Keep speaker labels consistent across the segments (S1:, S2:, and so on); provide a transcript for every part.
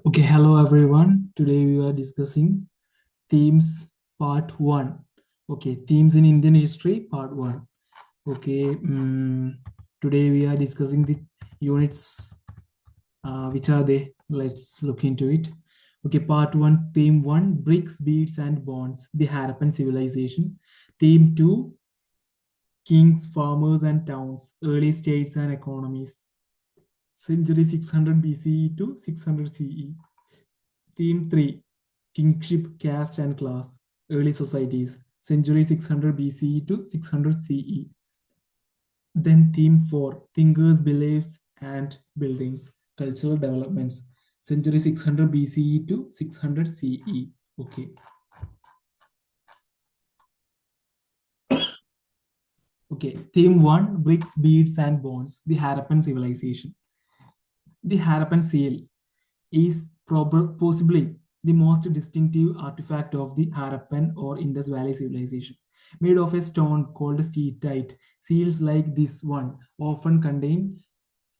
S1: Okay, hello everyone. Today we are discussing themes part 1. Okay, themes in Indian history part 1. Okay, today we are discussing the units. Which are they? Let's look into it. Okay, part 1, theme 1, bricks, beads, and bonds, the Harappan civilization. Theme 2, kings, farmers, and towns, early states and economies. Century 600 BCE to 600 CE. Theme 3, Kingship, Caste and Class, Early Societies, Century 600 BCE to 600 CE. Then Theme 4, Thinkers, Beliefs and Buildings, Cultural Developments, Century 600 BCE to 600 CE. Okay. Okay. Theme 1, Bricks, Beads and Bonds, the Harappan Civilization. The Harappan Seal is possibly the most distinctive artifact of the Harappan or Indus Valley civilization. Made of a stone called steatite, seals like this one often contain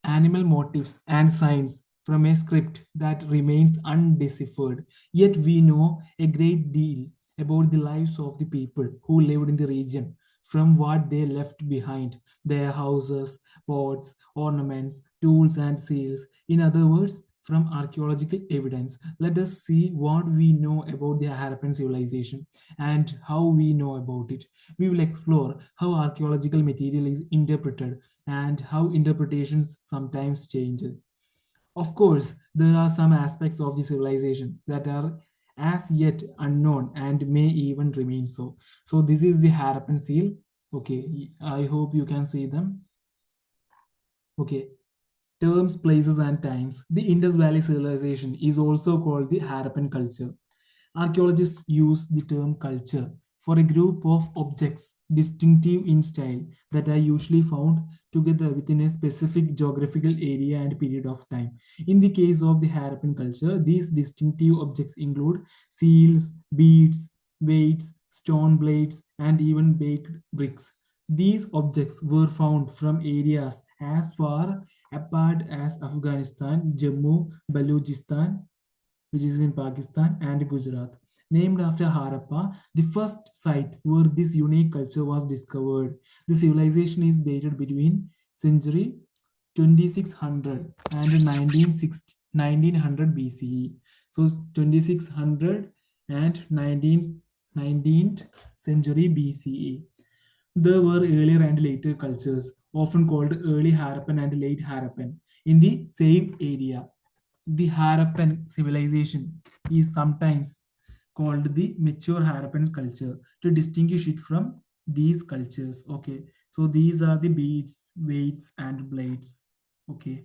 S1: animal motifs and signs from a script that remains undeciphered. Yet we know a great deal about the lives of the people who lived in the region, from what they left behind, their houses, pots, ornaments, tools, and seals. In other words, from archaeological evidence, let us see what we know about the Harappan civilization and how we know about it. We will explore how archaeological material is interpreted and how interpretations sometimes change. Of course, there are some aspects of the civilization that are as yet unknown and may even remain so. So, this is the Harappan seal. Okay, I hope you can see them. Okay, terms, places, and times. The Indus Valley civilization is also called the Harappan culture. Archaeologists use the term culture for a group of objects distinctive in style that are usually found together within a specific geographical area and period of time. In the case of the Harappan culture, these distinctive objects include seals, beads, weights, stone blades, and even baked bricks. These objects were found from areas as far apart as Afghanistan, Jammu, Balochistan, which is in Pakistan, and Gujarat. Named after Harappa, the first site where this unique culture was discovered. The civilization is dated between century 2600 and 1900 BCE. So 2600 and 19th century BCE. There were earlier and later cultures, often called early Harappan and late Harappan, in the same area. The Harappan civilization is sometimes called the mature Harappan culture to distinguish it from these cultures. Okay, so these are the beads, weights, and blades. Okay,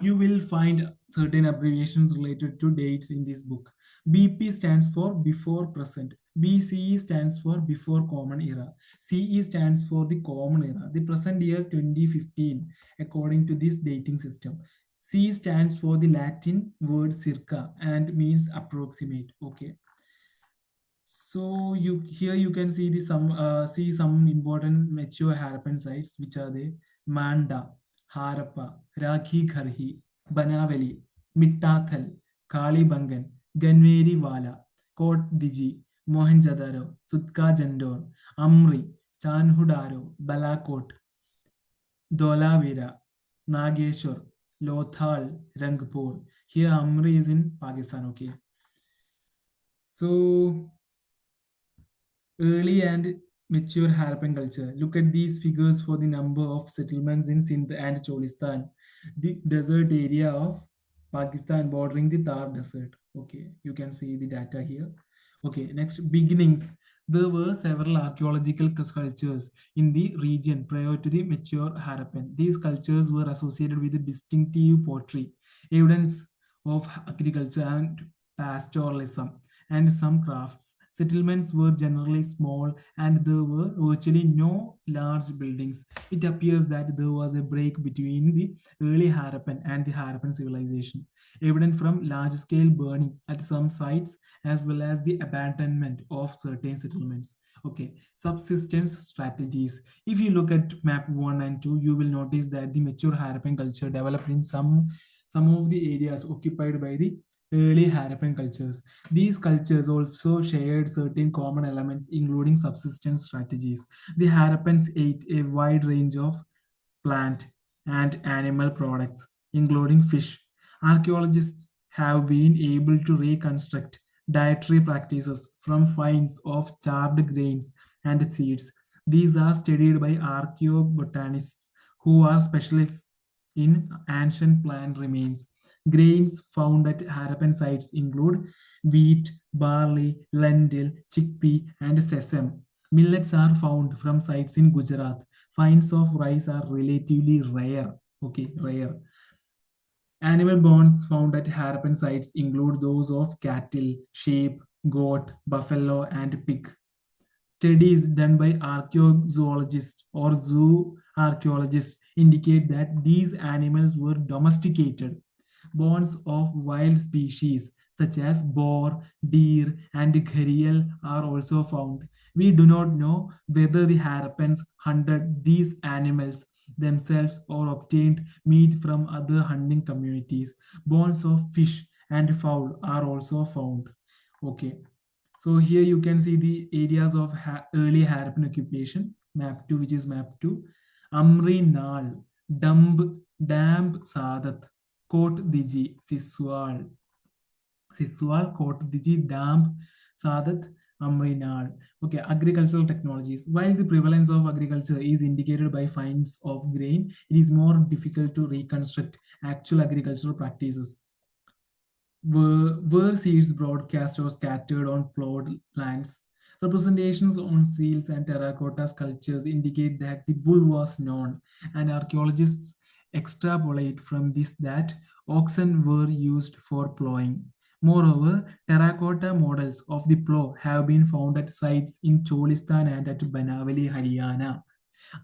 S1: you will find certain abbreviations related to dates in this book. BP stands for before present. BCE stands for before common era. CE stands for the common era, the present year 2015, according to this dating system. C stands for the Latin word circa and means approximate. Okay. So you here you can see the some important mature Harappan sites, which are the Manda, Harappa, Rakhi Kharhi, Banavali, Mittathal, Kalibangan, Ganveri Wala, Kot Diji, Mohenjadaro, Sutka Jandor, Amri, Chanhudaro, Balakot, Dholavira, Nageshwar, Lothal, Rangpur. Here Amri is in Pakistan. Okay. So early and mature Harappan culture. Look at these figures for the number of settlements in Sindh and Cholistan, the desert area of Pakistan bordering the Thar Desert. Okay, you can see the data here. Okay, next, beginnings. There were several archaeological cultures in the region prior to the mature Harappan. These cultures were associated with the distinctive pottery, evidence of agriculture and pastoralism, and some crafts. Settlements were generally small and there were virtually no large buildings. It appears that there was a break between the early Harappan and the Harappan civilization, evident from large scale burning at some sites as well as the abandonment of certain settlements. Okay, subsistence strategies. If you look at map 1 and 2, you will notice that the mature Harappan culture developed in some of the areas occupied by the early Harappan cultures. These cultures also shared certain common elements, including subsistence strategies. The Harappans ate a wide range of plant and animal products, including fish. Archaeologists have been able to reconstruct dietary practices from finds of charred grains and seeds. These are studied by archaeobotanists who are specialists in ancient plant remains. Grains found at Harappan sites include wheat, barley, lentil, chickpea, and sesame. Millets are found from sites in Gujarat. Finds of rice are relatively rare. Okay, rare. Animal bones found at Harappan sites include those of cattle, sheep, goat, buffalo, and pig. Studies done by archaeozoologists or zoo archaeologists indicate that these animals were domesticated. Bones of wild species such as boar, deer, and gharial are also found. We do not know whether the Harappans hunted these animals themselves or obtained meat from other hunting communities. Bones of fish and fowl are also found. Okay. So here you can see the areas of early Harappan occupation, map 2, which is map 2. Amri Nal, Damb Sadat, Kot Diji, Siswal, Kot Diji, Damb Sadat, Amri Nal. Okay, agricultural technologies. While the prevalence of agriculture is indicated by finds of grain, it is more difficult to reconstruct actual agricultural practices. Were seeds broadcast or scattered on plowed lands? Representations on seals and terracotta sculptures indicate that the bull was known, and archaeologists extrapolate from this that oxen were used for plowing. Moreover, terracotta models of the plow have been found at sites in Cholistan and at Banavali, Haryana.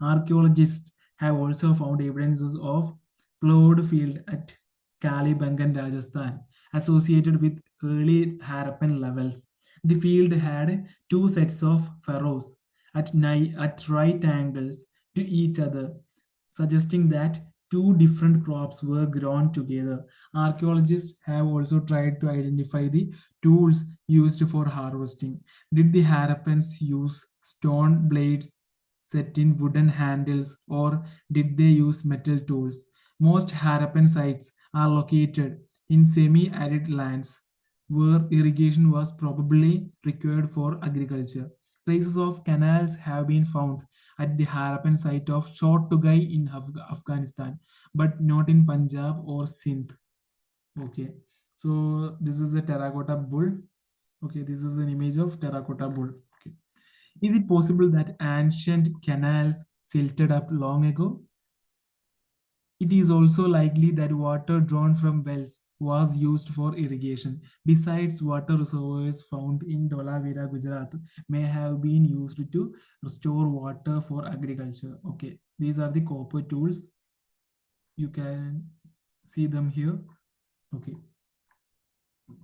S1: Archaeologists have also found evidences of plowed field at Kalibangan, Rajasthan, associated with early Harappan levels. The field had two sets of furrows at right angles to each other, suggesting that two different crops were grown together. Archaeologists have also tried to identify the tools used for harvesting. Did the Harappans use stone blades set in wooden handles, or did they use metal tools? Most Harappan sites are located in semi arid lands where irrigation was probably required for agriculture. Traces of canals have been found at the Harappan site of Short Tugai in Afghanistan, but not in Punjab or Sindh. Okay, so this is a terracotta bull. Okay, this is an image of terracotta bull. Okay, is it possible that ancient canals silted up long ago? It is also likely that water drawn from wells was used for irrigation. Besides, water reservoirs found in Dholavira, Gujarat may have been used to store water for agriculture. Okay, these are the copper tools. You can see them here. Okay,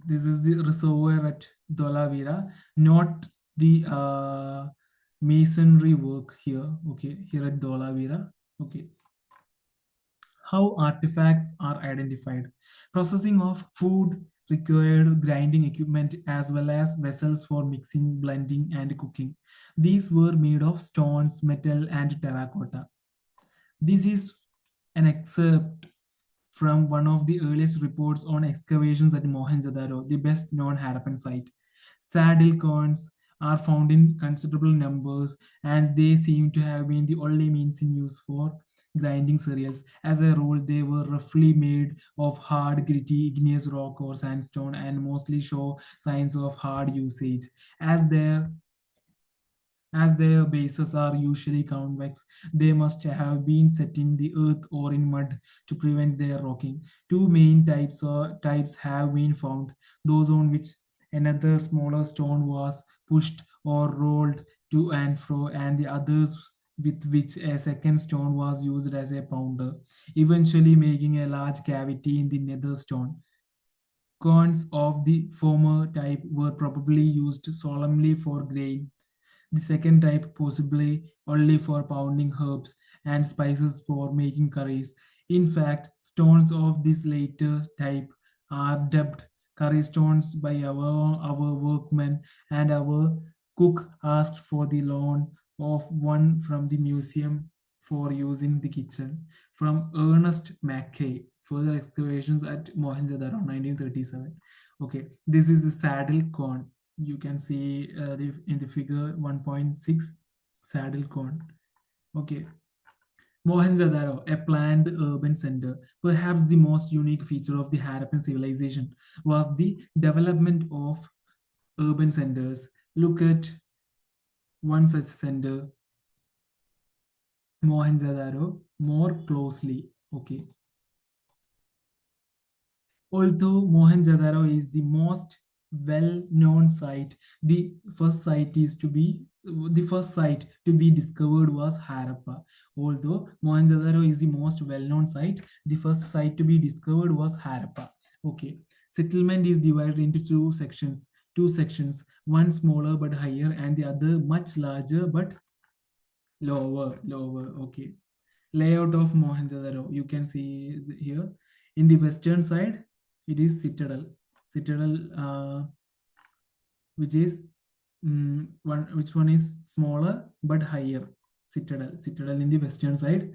S1: this is the reservoir at Dholavira, not the masonry work here. Okay, here at Dholavira. Okay, how artifacts are identified. Processing of food required grinding equipment as well as vessels for mixing, blending, and cooking. These were made of stones, metal, and terracotta. This is an excerpt from one of the earliest reports on excavations at Mohenjo-daro, the best known Harappan site. Saddle coins are found in considerable numbers, and they seem to have been the only means in use for grinding cereals. As a rule, they were roughly made of hard, gritty, igneous rock or sandstone and mostly show signs of hard usage. As their as their bases are usually convex, they must have been set in the earth or in mud to prevent their rocking. Two main types have been found: those on which another smaller stone was pushed or rolled to and fro, and the others with which a second stone was used as a pounder, eventually making a large cavity in the nether stone. Coins of the former type were probably used solemnly for grain, the second type possibly only for pounding herbs, and spices for making curries. In fact, stones of this later type are dubbed curry stones by our workmen, and our cook asked for the loan of one from the museum for use in the kitchen. From Ernest Mackay, further excavations at Mohenjo-daro, 1937. Okay, this is the saddle cone. You can see in the figure 1.6 saddle cone. Okay, Mohenjo-daro, a planned urban center. Perhaps the most unique feature of the Harappan civilization was the development of urban centers. Look at one such center, Mohenjo-daro, more closely. Okay. Although Mohenjo-daro is the most well-known site, the first site to be discovered was Harappa. Although Mohenjo-daro is the most well-known site, the first site to be discovered was Harappa. Okay, settlement is divided into two sections, one smaller but higher, and the other much larger but lower. Okay, layout of Mohenjo-daro. You can see here in the western side, it is citadel, which is which one is smaller but higher. Citadel in the western side,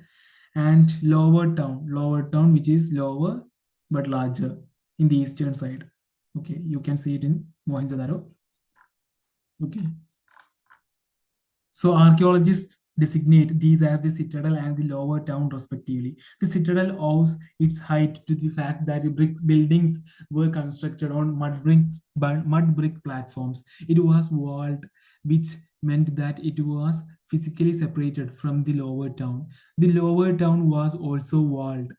S1: and lower town, which is lower but larger in the eastern side. Okay, you can see it in Mohenjo-daro. Okay. So archaeologists designate these as the citadel and the lower town respectively. The citadel owes its height to the fact that the brick buildings were constructed on mud brick platforms. It was walled, which meant that it was physically separated from the lower town. The lower town was also walled.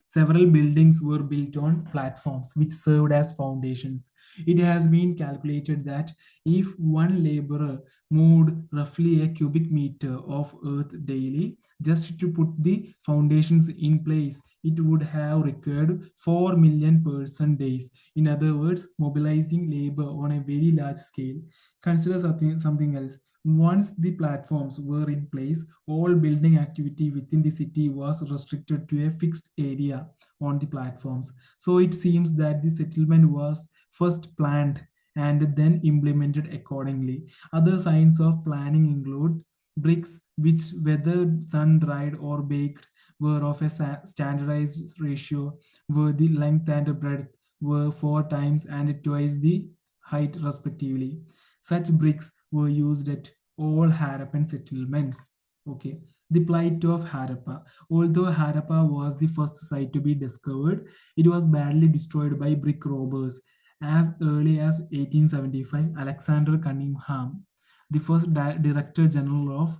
S1: Several buildings were built on platforms which served as foundations. It has been calculated that if one laborer moved roughly a cubic meter of earth daily just to put the foundations in place, it would have required 4 million person days. In other words, mobilizing labor on a very large scale. Consider something else. Once the platforms were in place, all building activity within the city was restricted to a fixed area on the platforms. So it seems that the settlement was first planned and then implemented accordingly. Other signs of planning include bricks, which, whether sun dried or baked, were of a standardized ratio, where the length and breadth were 4 times and twice the height, respectively. Such bricks were used at all Harappan settlements. Okay. The plight of Harappa. Although Harappa was the first site to be discovered, it was badly destroyed by brick robbers. As early as 1875, Alexander Cunningham, the first Director General of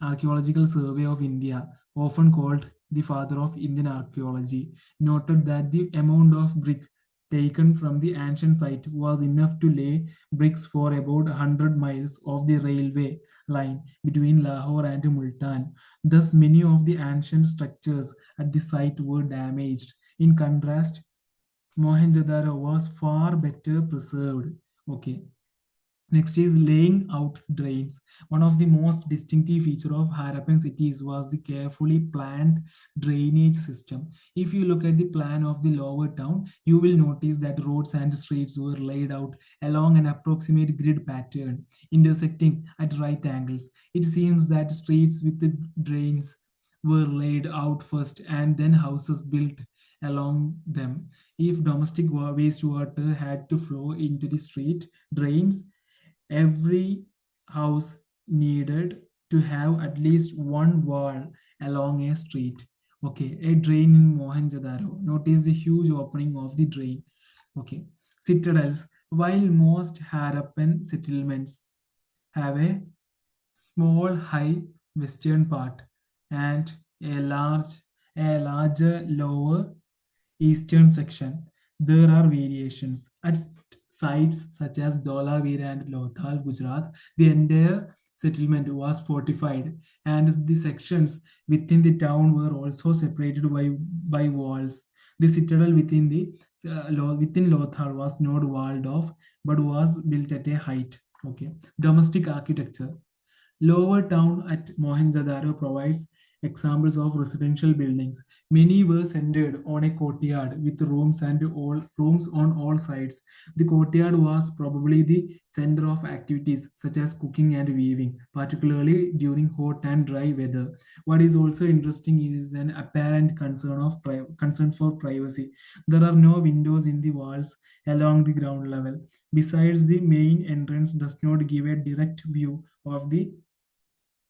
S1: Archaeological Survey of India, often called the father of Indian archaeology, noted that the amount of brick taken from the ancient site was enough to lay bricks for about 100 miles of the railway line between Lahore and Multan. Thus, many of the ancient structures at the site were damaged. In contrast, Mohenjo-daro was far better preserved. Okay. Next is laying out drains. One of the most distinctive features of Harappan cities was the carefully planned drainage system. If you look at the plan of the lower town, you will notice that roads and streets were laid out along an approximate grid pattern, intersecting at right angles. It seems that streets with the drains were laid out first and then houses built along them. If domestic wastewater had to flow into the street drains, every house needed to have at least one wall along a street. Okay, a drain in Mohenjo-daro. Notice the huge opening of the drain. Okay, citadels. While most Harappan settlements have a small high western part and a larger lower eastern section, there are variations. At sites such as Dholavira and Lothal, Gujarat, the entire settlement was fortified, and the sections within the town were also separated by walls. The citadel within Lothal was not walled off, but was built at a height. Okay, domestic architecture. Lower town at Mohenjo-daro provides Examples of residential buildings. Many were centered on a courtyard with rooms on all sides. The courtyard was probably the center of activities such as cooking and weaving, particularly during hot and dry weather. What is also interesting is an apparent concern for privacy. There are no windows in the walls along the ground level. Besides, the main entrance does not give a direct view of the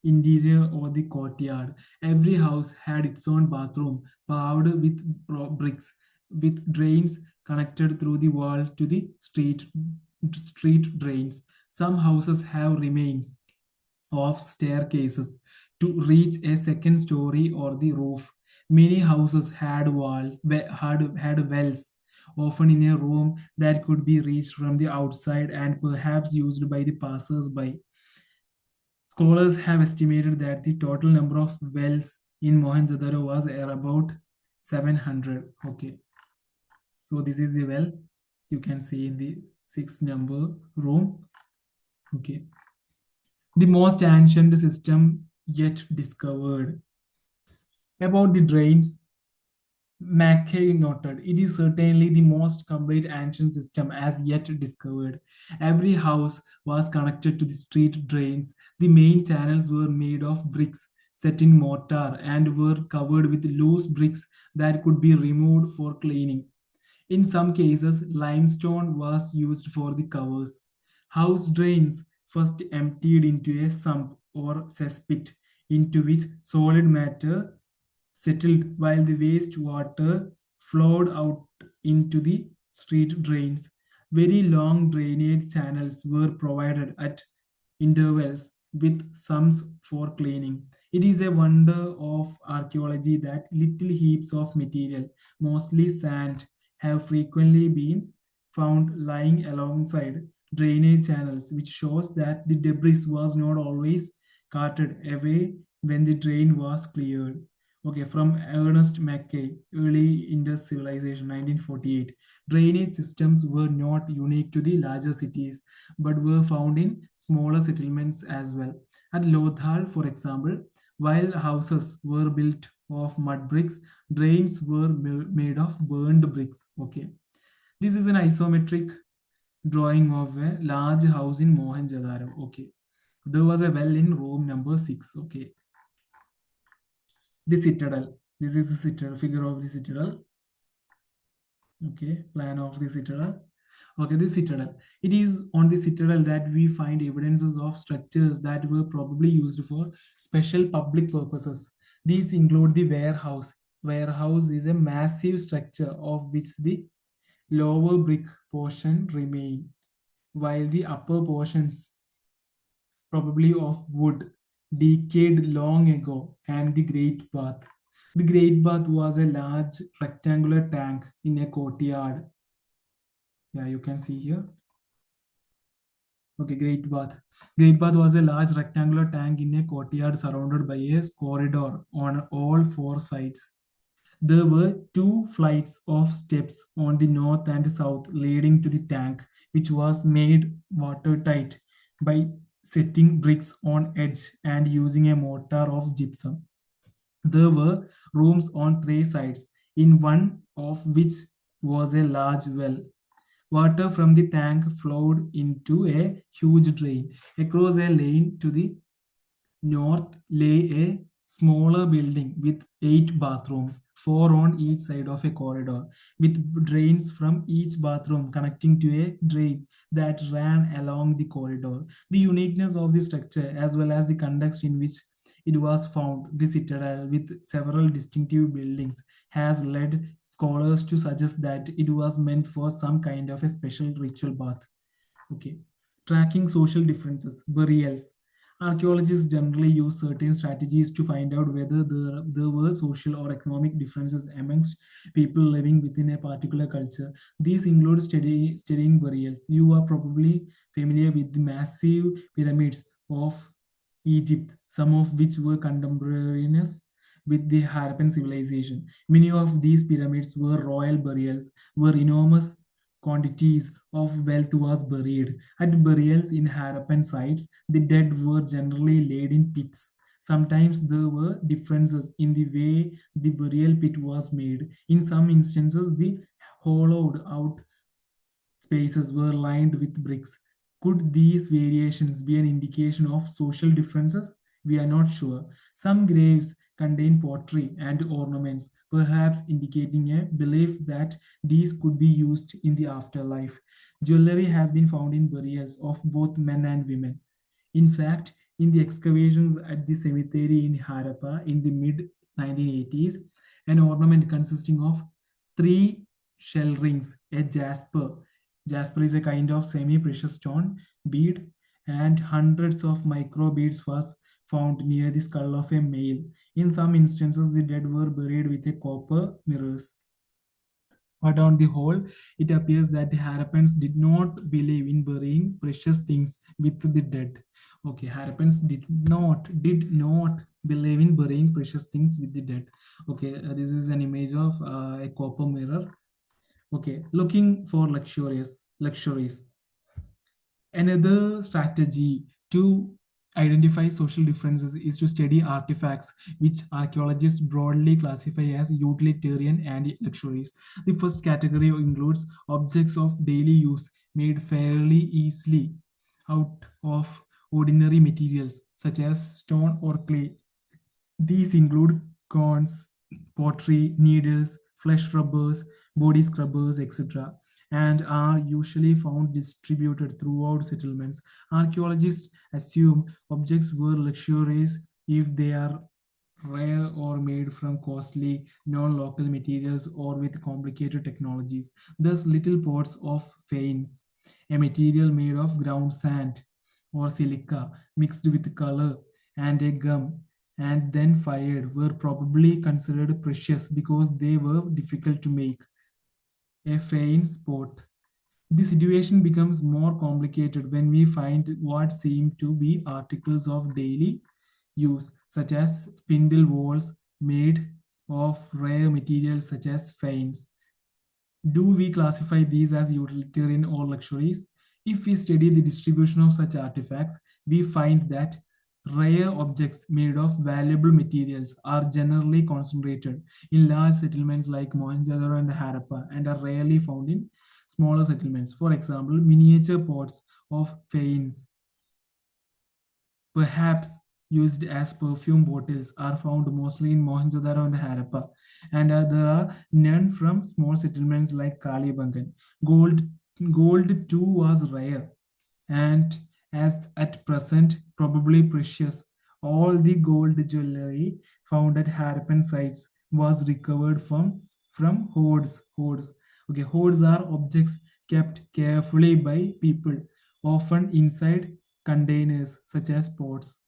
S1: interior or the courtyard. Every house had its own bathroom, paved with bricks, with drains connected through the wall to the street drains. Some houses have remains of staircases to reach a second story or the roof. Many houses had wells, often in a room that could be reached from the outside and perhaps used by the passers-by. Scholars have estimated that the total number of wells in Mohenjo-daro was about 700. Okay, so this is the well you can see in the sixth number room. Okay, the most ancient system yet discovered. About the drains, Mackay noted, it is certainly the most complete ancient system as yet discovered. Every house was connected to the street drains. The main channels were made of bricks set in mortar and were covered with loose bricks that could be removed for cleaning. In some cases, limestone was used for the covers. House drains first emptied into a sump or cesspit into which solid matter settled while the wastewater flowed out into the street drains. Very long drainage channels were provided at intervals with sumps for cleaning. It is a wonder of archaeology that little heaps of material, mostly sand, have frequently been found lying alongside drainage channels, which shows that the debris was not always carted away when the drain was cleared. Okay, from Ernest Mackay, Early Indus Civilization, 1948. Drainage systems were not unique to the larger cities, but were found in smaller settlements as well. At Lothal, for example, while houses were built of mud bricks, drains were made of burned bricks. Okay, this is an isometric drawing of a large house in Mohenjo-daro. Okay, there was a well in room number 6. Okay, the citadel. This is the citadel, figure of the citadel. Okay, plan of the citadel. Okay, the citadel. It is on the citadel that we find evidences of structures that were probably used for special public purposes. These include the warehouse. Warehouse is a massive structure of which the lower brick portion remain, while the upper portions, probably of wood, decayed long ago, and the Great Bath. The Great Bath was a large rectangular tank in a courtyard. Yeah, you can see here. Okay, Great Bath. Great Bath was a large rectangular tank in a courtyard surrounded by a corridor on all four sides. There were two flights of steps on the north and south leading to the tank, which was made watertight by setting bricks on edge and using a mortar of gypsum. There were rooms on three sides, in one of which was a large well. Water from the tank flowed into a huge drain. Across a lane to the north lay a smaller building with 8 bathrooms, four on each side of a corridor, with drains from each bathroom connecting to a drain that ran along the corridor. The uniqueness of the structure, as well as the context in which it was found, the citadel with several distinctive buildings, has led scholars to suggest that it was meant for some kind of a special ritual bath. Okay. Tracking social differences, burials. Archaeologists generally use certain strategies to find out whether there were social or economic differences amongst people living within a particular culture. These include studying burials. You are probably familiar with the massive pyramids of Egypt, some of which were contemporaneous with the Harappan civilization. Many of these pyramids were royal burials, where enormous quantities of wealth was buried. At burials in Harappan sites, the dead were generally laid in pits, Sometimes there were differences in the way the burial pit was made. In some instances, the hollowed out spaces were lined with bricks. Could these variations be an indication of social differences? We are not sure. Some graves contain pottery and ornaments, perhaps indicating a belief that these could be used in the afterlife. Jewelry has been found in burials of both men and women. In fact, in the excavations at the cemetery in Harappa in the mid 1980s, an ornament consisting of three shell rings, a jasper. Jasper is a kind of semi-precious stone bead, and hundreds of micro beads was found near the skull of a male. In some instances, the dead were buried with a copper mirrors. But on the whole, it appears that the Harappans did not believe in burying precious things with the dead. Okay, Harappans did not believe in burying precious things with the dead. Okay, this is an image of a copper mirror. Okay, looking for luxuries. Another strategy to identify social differences is to study artifacts, which archaeologists broadly classify as utilitarian and luxuries. The first category includes objects of daily use made fairly easily out of ordinary materials such as stone or clay. These include cones, pottery, needles, flesh rubbers, body scrubbers, etc., and are usually found distributed throughout settlements. Archaeologists assume objects were luxurious if they are rare or made from costly non-local materials or with complicated technologies. Thus, little pots of fanes, a material made of ground sand or silica mixed with color and a gum and then fired, were probably considered precious because they were difficult to make. A fane sport. The situation becomes more complicated when we find what seem to be articles of daily use, such as spindle whorls made of rare materials such as fanes. Do we classify these as utilitarian or luxuries? If we study the distribution of such artifacts, we find that rare objects made of valuable materials are generally concentrated in large settlements like Mohenjo-daro and Harappa and are rarely found in smaller settlements. For example, miniature pots of fanes, perhaps used as perfume bottles, are found mostly in Mohenjo-daro and Harappa, and there are none from small settlements like Kalibangan. Gold, gold too was rare, and as at present probably precious. All the gold jewelry found at Harappan sites was recovered from hoards. Hoards. Okay, hoards are objects kept carefully by people, often inside containers such as pots.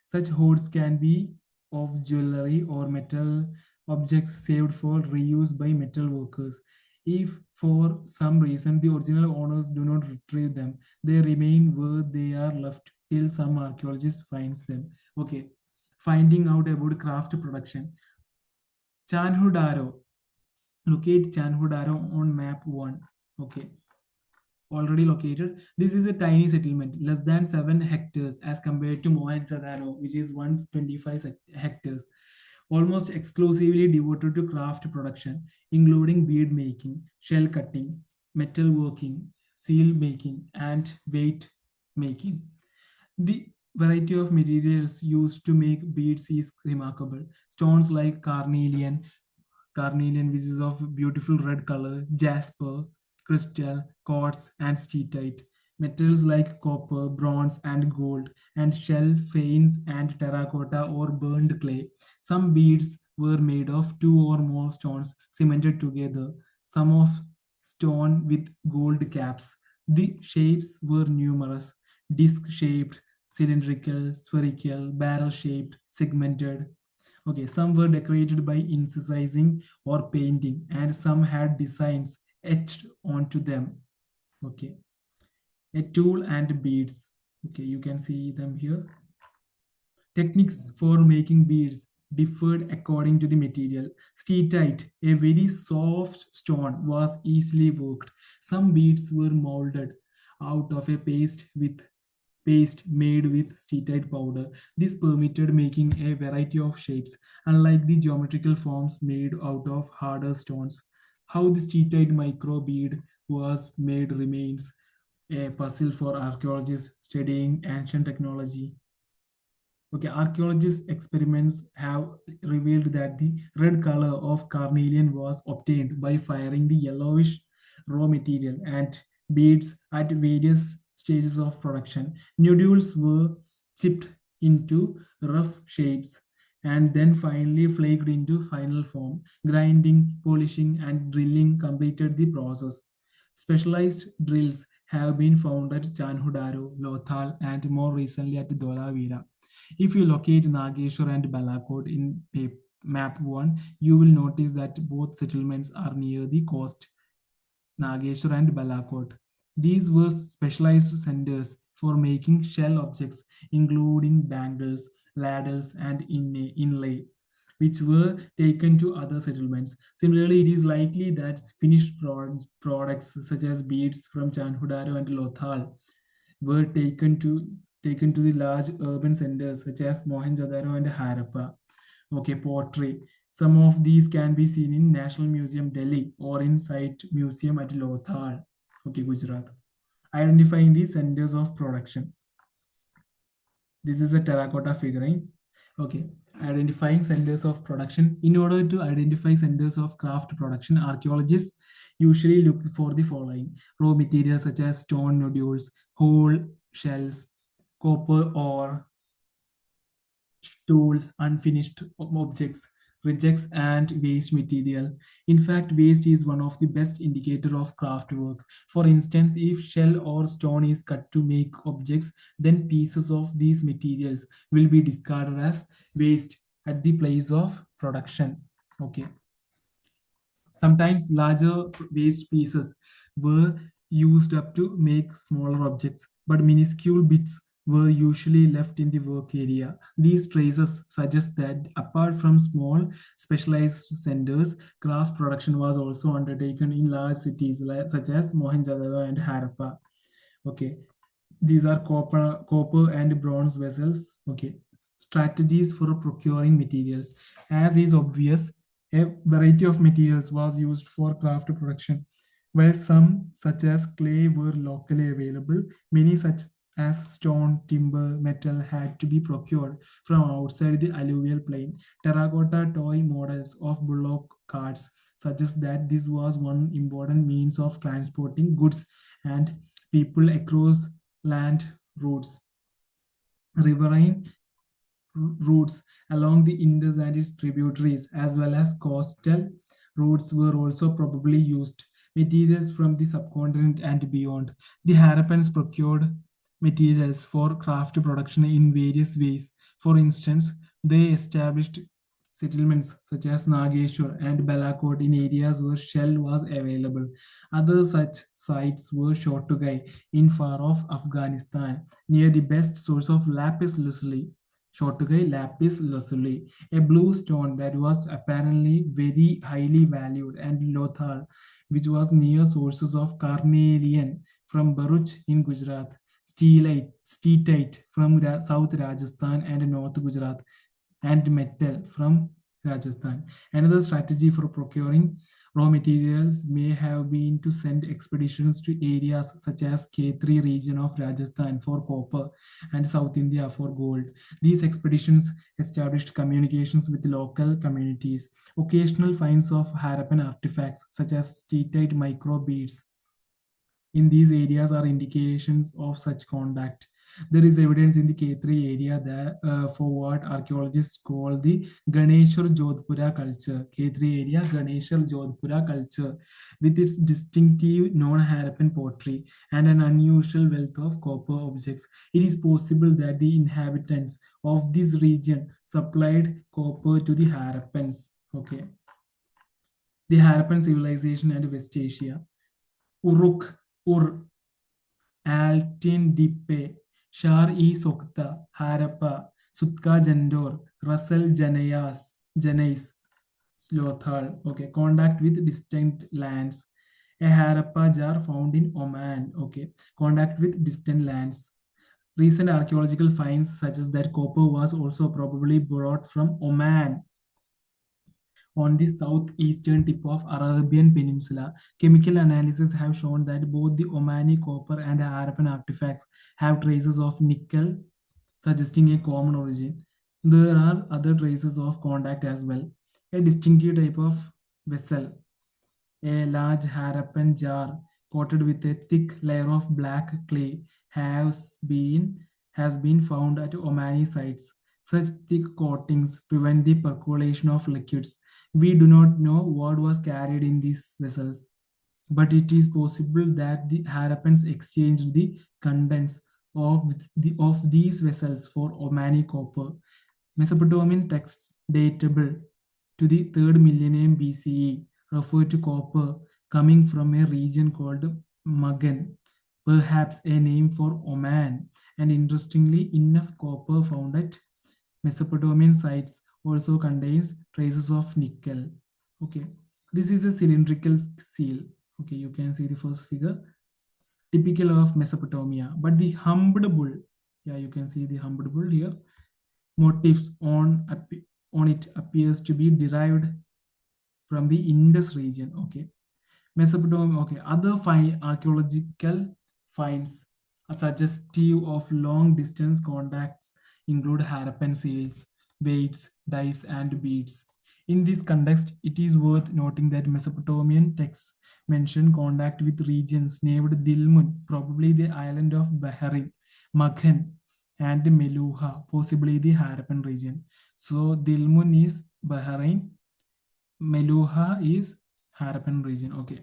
S1: Such hoards can be of jewelry or metal objects saved for reuse by metal workers. If for some reason the original owners do not retrieve them, they remain where they are left till some archaeologist finds them. Okay, finding out about craft production. Chanhudaro. Locate Chanhudaro on map 1. Okay, already located. This is a tiny settlement, less than 7 hectares as compared to Mohenjo-daro, which is 125 hectares, almost exclusively devoted to craft production, including bead making, shell cutting, metal working, seal making, and weight making. The variety of materials used to make beads is remarkable. Stones like carnelian, which is of beautiful red color, jasper, crystal, quartz, and steatite. Metals like copper, bronze, and gold, and shell, fanes, and terracotta or burned clay. Some beads were made of two or more stones cemented together, some of stone with gold caps. The shapes were numerous: disc shaped, cylindrical, spherical, barrel shaped, segmented. Okay, some were decorated by incising or painting, and some had designs etched onto them. Okay, a tool and beads. Okay, you can see them here. Techniques for making beads differed according to the material. Steatite, a very soft stone, was easily worked. Some beads were molded out of a paste with paste made with steatite powder. This permitted making a variety of shapes, unlike the geometrical forms made out of harder stones. How the steatite microbead was made remains a puzzle for archaeologists studying ancient technology. Okay, archaeologists' experiments have revealed that the red color of carnelian was obtained by firing the yellowish raw material and beads at various stages of production. Nodules were chipped into rough shapes and then finally flaked into final form. Grinding, polishing, and drilling completed the process. Specialized drills have been found at Chanhudaro, Lothal, and more recently at Dholavira. If you locate Nageshwar and Balakot in map 1, you will notice that both settlements are near the coast, Nageshwar and Balakot. These were specialized centers for making shell objects, including bangles, ladles, and inlay, which were taken to other settlements. Similarly, it is likely that finished products such as beads from Chanhudaro and Lothal were taken to the large urban centers such as Mohenjo-daro and Harappa. Okay, pottery. Some of these can be seen in National Museum, Delhi, or in Site Museum at Lothal, okay, Gujarat. Identifying the centers of production. This is a terracotta figurine. Okay, identifying centers of production. In order to identify centers of craft production, archaeologists usually look for the following: raw materials such as stone nodules, whole shells, copper ore, tools, unfinished objects, rejects, and waste material. In fact, waste is one of the best indicator of craft work. For instance, if shell or stone is cut to make objects, then pieces of these materials will be discarded as waste at the place of production. Okay. Sometimes larger waste pieces were used up to make smaller objects, but minuscule bits were usually left in the work area. These traces suggest that apart from small specialized centers, craft production was also undertaken in large cities such as Mohenjo-daro and Harappa. Okay, these are copper and bronze vessels. Okay, strategies for procuring materials. As is obvious, a variety of materials was used for craft production. While some, such as clay, were locally available, many, such as stone, timber, metal, had to be procured from outside the alluvial plain. Terracotta toy models of bullock carts suggest that this was one important means of transporting goods and people across land routes. Riverine routes along the Indus and its tributaries, as well as coastal routes, were also probably used. Materials from the subcontinent and beyond. The Harappans procured materials for craft production in various ways. For instance, they established settlements such as Nageshwar and Balakot in areas where shell was available. Other such sites were Shotugai in far off Afghanistan, near the best source of lapis lazuli. Shotugai lapis lazuli, a blue stone that was apparently very highly valued, and Lothal, which was near sources of carnelian from Bharuch in Gujarat, steatite from South Rajasthan and North Gujarat, and metal from Rajasthan. Another strategy for procuring raw materials may have been to send expeditions to areas such as K3 region of Rajasthan for copper and South India for gold. These expeditions established communications with local communities. Occasional finds of Harappan artifacts such as steatite microbeads in these areas are indications of such contact. There is evidence in the K3 area that for what archaeologists call the Ganeshwar Jodhpura culture. K3 area, Ganeshwar Jodhpura culture, with its distinctive non-Harappan pottery and an unusual wealth of copper objects. It is possible that the inhabitants of this region supplied copper to the Harappans. Okay, the Harappan civilization and West Asia. Uruk, Ur, Altindippe, Shar-e-Sokta, Harappa, Sutka Jandor, Russell Janais, Slothal. Okay, contact with distant lands. A Harappa jar found in Oman. Okay, contact with distant lands. Recent archaeological finds suggest that copper was also probably brought from Oman on the southeastern tip of Arabian Peninsula. Chemical analysis have shown that both the Omani copper and Harappan artifacts have traces of nickel, suggesting a common origin. There are other traces of contact as well. A distinctive type of vessel, a large Harappan jar coated with a thick layer of black clay has been found at Omani sites. Such thick coatings prevent the percolation of liquids. We do not know what was carried in these vessels, but it is possible that the Harappans exchanged the contents of these vessels for Omani copper. Mesopotamian texts datable to the 3rd millennium BCE refer to copper coming from a region called Magan, perhaps a name for Oman. And interestingly enough, copper found at Mesopotamian sites also contains traces of nickel. Okay, this is a cylindrical seal. Okay, you can see the first figure, typical of Mesopotamia. But the humped bull, yeah, you can see the humped bull here. Motifs on it appears to be derived from the Indus region. Okay, Mesopotamia. Okay, other archaeological finds are suggestive of long distance contacts include Harappan seals, weights, dice, and beads. In this context, it is worth noting that Mesopotamian texts mention contact with regions named Dilmun, probably the island of Bahrain, Maghan, and Meluha, possibly the Harappan region. So Dilmun is Bahrain, Meluha is Harappan region. Okay.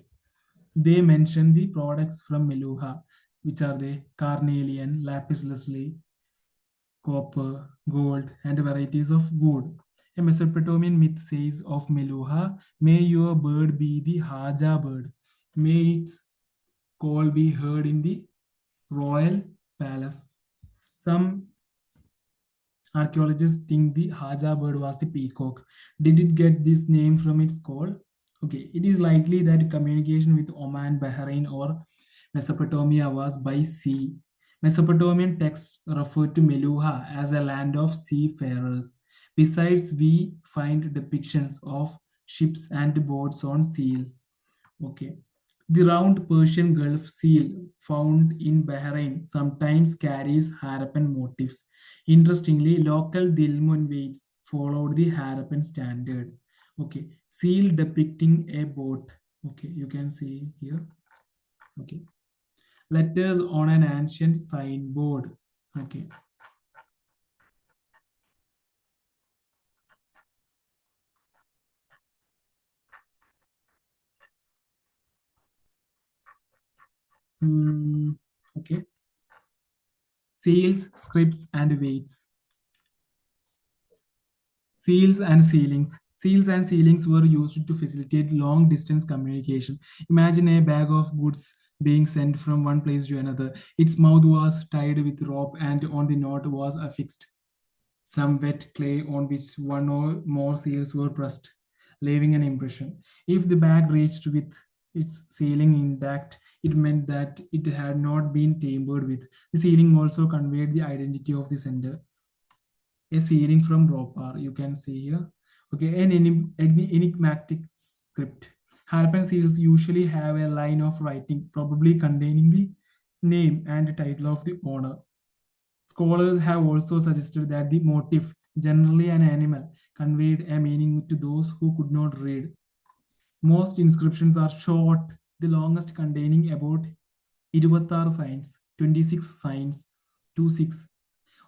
S1: They mention the products from Meluha, which are the carnelian, lapis lazuli, copper, gold, and varieties of wood. A Mesopotamian myth says of Meluha, may your bird be the Haja bird. May its call be heard in the royal palace. Some archaeologists think the Haja bird was the peacock. Did it get this name from its call? Okay, it is likely that communication with Oman, Bahrain, or Mesopotamia was by sea. Mesopotamian texts refer to Meluha as a land of seafarers. Besides, we find depictions of ships and boats on seals. Okay. The round Persian Gulf seal found in Bahrain sometimes carries Harappan motifs. Interestingly, local Dilmun weights followed the Harappan standard. Okay, seal depicting a boat. Okay, you can see here. Okay, letters on an ancient signboard. Okay, Hmm, okay, seals, scripts, and weights. Seals and ceilings. Seals and ceilings were used to facilitate long distance communication. Imagine a bag of goods being sent from one place to another. Its mouth was tied with rope, and on the knot was affixed some wet clay on which one or more seals were pressed, leaving an impression. If the bag reached with its sealing intact, it meant that it had not been tampered with. The sealing also conveyed the identity of the sender. A sealing from Ropar, you can see here. Okay, an enigmatic script. Harappan seals usually have a line of writing, probably containing the name and title of the owner. Scholars have also suggested that the motif, generally an animal, conveyed a meaning to those who could not read. Most inscriptions are short, the longest containing about 26 signs, 26 signs, 26.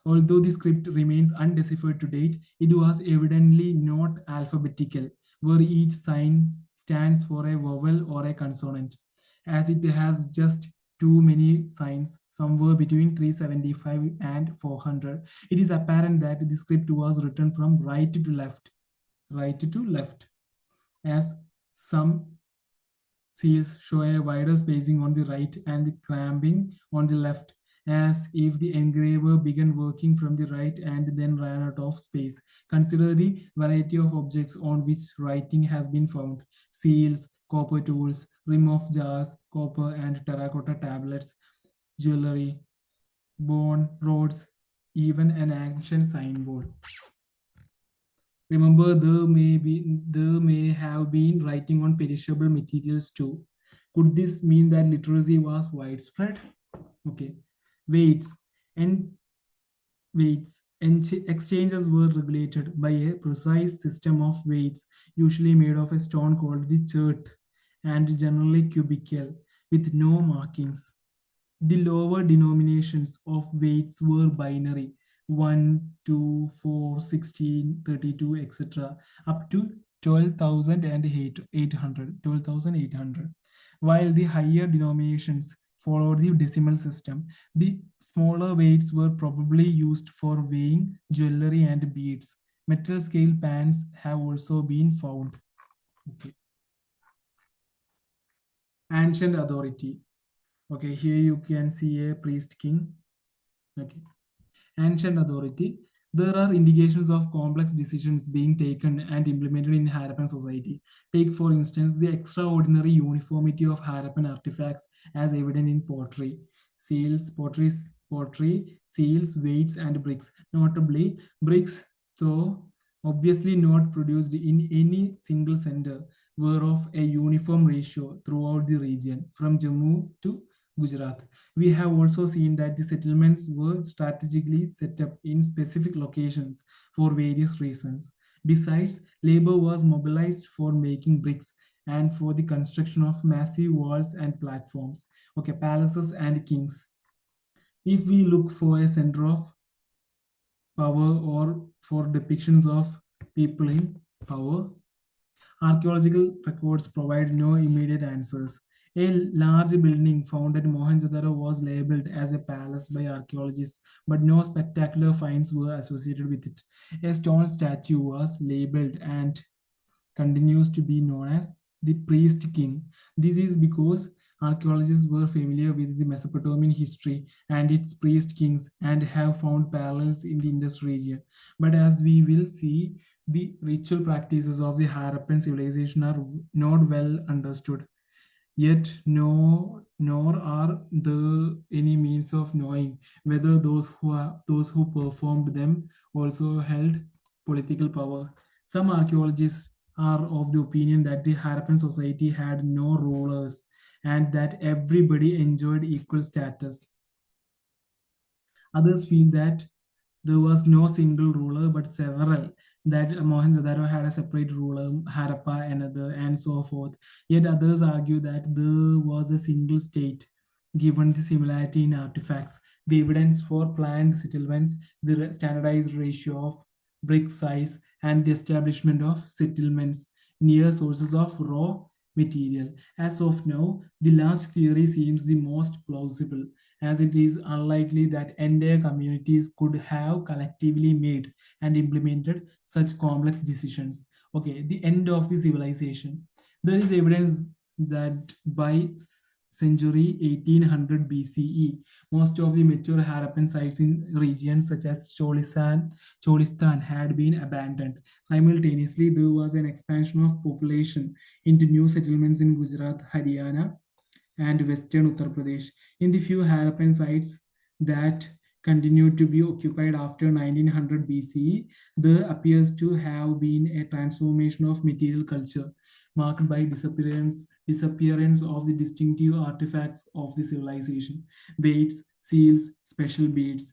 S1: Although the script remains undeciphered to date, it was evidently not alphabetical, where each sign stands for a vowel or a consonant, as it has just too many signs, somewhere between 375 and 400. It is apparent that the script was written from right to left, as some seals show a wider spacing on the right and the cramping on the left, as if the engraver began working from the right and then ran out of space. Consider the variety of objects on which writing has been found: seals, copper tools, rim of jars, copper and terracotta tablets, jewelry. bone, roads, even an ancient signboard. Remember, there may have been writing on perishable materials too. Could this mean that literacy was widespread? Okay. Weights and weights and exchanges were regulated by a precise system of weights, usually made of a stone called the chert, and generally cubical, with no markings. The lower denominations of weights were binary 1, 2, 4, 16, 32, etc., up to 12,800. While the higher denominations followed the decimal system, the smaller weights were probably used for weighing jewelry and beads. Metal scale pans have also been found. Okay. Ancient authority. Okay, here you can see a priest king. Okay. Ancient authority, there are indications of complex decisions being taken and implemented in Harappan society. Take, for instance, the extraordinary uniformity of Harappan artifacts as evident in pottery, pottery, seals, weights, and bricks. Notably, bricks, though obviously not produced in any single center, were of a uniform ratio throughout the region, from Jammu to Gujarat. We have also seen that the settlements were strategically set up in specific locations for various reasons. Besides, labor was mobilized for making bricks and for the construction of massive walls and platforms. Okay, palaces and kings. If we look for a center of power or for depictions of people in power, archaeological records provide no immediate answers. A large building found at Mohenjo-daro was labeled as a palace by archaeologists, but no spectacular finds were associated with it. A stone statue was labeled and continues to be known as the priest king. This is because archaeologists were familiar with the Mesopotamian history and its priest kings and have found parallels in the Indus region. But as we will see, the ritual practices of the Harappan civilization are not well understood. Yet, nor are there any means of knowing whether those who performed them also held political power. Some archaeologists are of the opinion that the Harappan society had no rulers and that everybody enjoyed equal status. Others feel that there was no single ruler but several, that Mohenjo-daro had a separate ruler, Harappa another, and so forth. Yet others argue that there was a single state. Given the similarity in artifacts, the evidence for planned settlements, the standardized ratio of brick size, and the establishment of settlements near sources of raw material. As of now, the last theory seems the most plausible, as it is unlikely that entire communities could have collectively made and implemented such complex decisions. Okay, the end of the civilization. There is evidence that by century 1800 BCE, most of the mature Harappan sites in regions such as Cholistan had been abandoned. Simultaneously, there was an expansion of population into new settlements in Gujarat, Haryana, and western Uttar Pradesh. In the few Harappan sites that continued to be occupied after 1900 BCE, there appears to have been a transformation of material culture marked by disappearance of the distinctive artifacts of the civilization, weights, seals, special beads.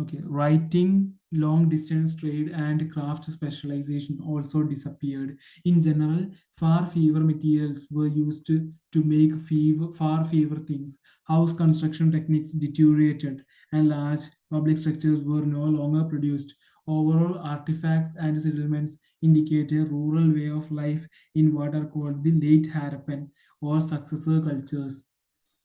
S1: Okay, writing, long distance trade, and craft specialization also disappeared. In general, far fewer materials were used to make far fewer things. House construction techniques deteriorated, and large public structures were no longer produced. Overall, artifacts and settlements indicate a rural way of life in what are called the late Harappan or successor cultures.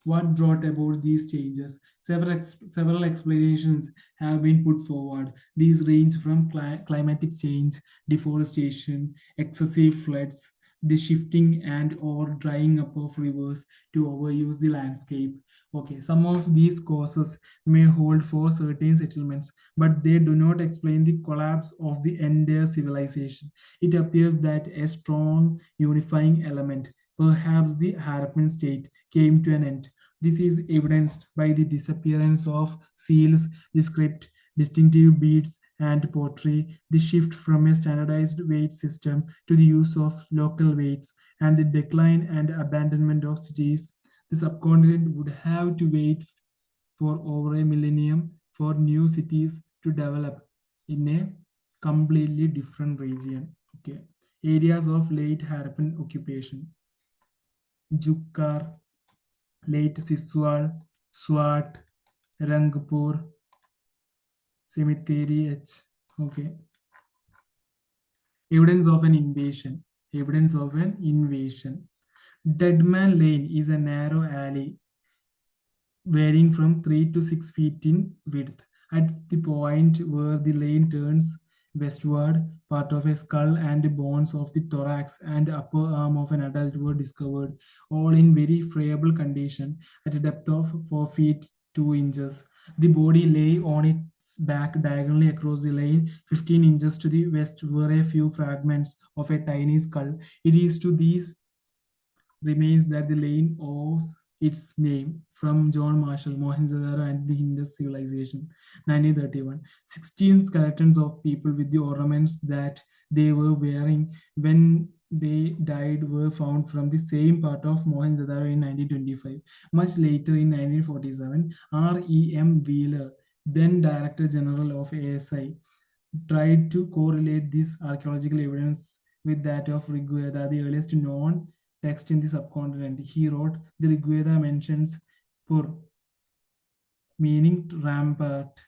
S1: What brought about these changes? Several explanations have been put forward. These range from climatic change, deforestation, excessive floods, the shifting and or drying up of rivers to overuse the landscape. Okay, some of these causes may hold for certain settlements, but they do not explain the collapse of the entire civilization. It appears that a strong unifying element, perhaps the Harappan state, came to an end. This is evidenced by the disappearance of seals, the script, distinctive beads, and pottery, the shift from a standardized weight system to the use of local weights, and the decline and abandonment of cities. The subcontinent would have to wait for over a millennium for new cities to develop in a completely different region. Okay. Areas of late Harappan occupation: Jukkar, late Siswal, Swat, Rangpur, Cemetery H. Okay. Evidence of an invasion. Evidence of an invasion. Deadman Lane is a narrow alley varying from 3 to 6 feet in width. At the point where the lane turns westward, part of a skull and bones of the thorax and upper arm of an adult were discovered, all in very friable condition at a depth of 4 feet 2 inches. The body lay on its back diagonally across the lane. 15 inches to the west were a few fragments of a tiny skull. It is to these remains that the lane owes its name from John Marshall, Mohenjo-daro and the Indus civilization, 1931. 16 skeletons of people with the ornaments that they were wearing when they died were found from the same part of Mohenjo-daro in 1925. Much later in 1947, R.E.M. Wheeler, then Director General of ASI, tried to correlate this archaeological evidence with that of Rigveda, the earliest known text in the subcontinent. He wrote, the Rigveda mentions Pur, meaning rampart,